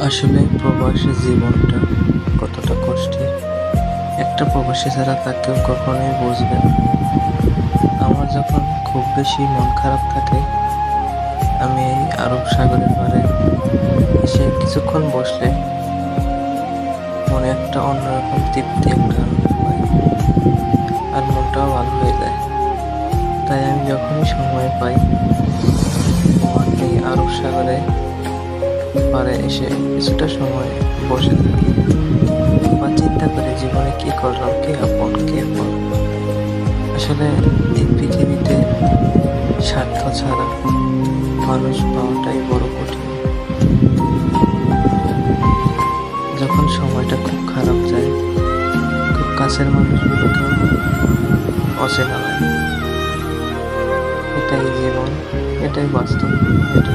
আসলে প্রবাসী জীবনটা কতটা কষ্টের একটা প্রবাসী ছাড়া তা কেউ কখনোই বুঝবে না। আমার যখন খুব বেশি মন খারাপ থাকে, আমি এই আরব সাগরের পাড়ে এসে কিছুক্ষণ বসলে মনে একটা অন্যরকম তৃপ্তি, একটা আনন্দ পাই, আর মনটাও ভালো হয়ে যায়। তাই আমি যখনই সময় পাই আমার এই আরব সাগরে পাড়ে এসে কিছুটা সময় বসে থাকি বা চিন্তা করি জীবনে কি করলাম, কে আপন কে পর। আসলে এই পৃথিবীতে স্বার্থ ছাড়া মানুষ পাওয়াটাই বড় কঠিন। যখন সময়টা খুব খারাপ যায়, খুব কাছের মানুষগুলোকেও অচেনা লাগে। এটাই জীবন, এটাই বাস্তব, এটা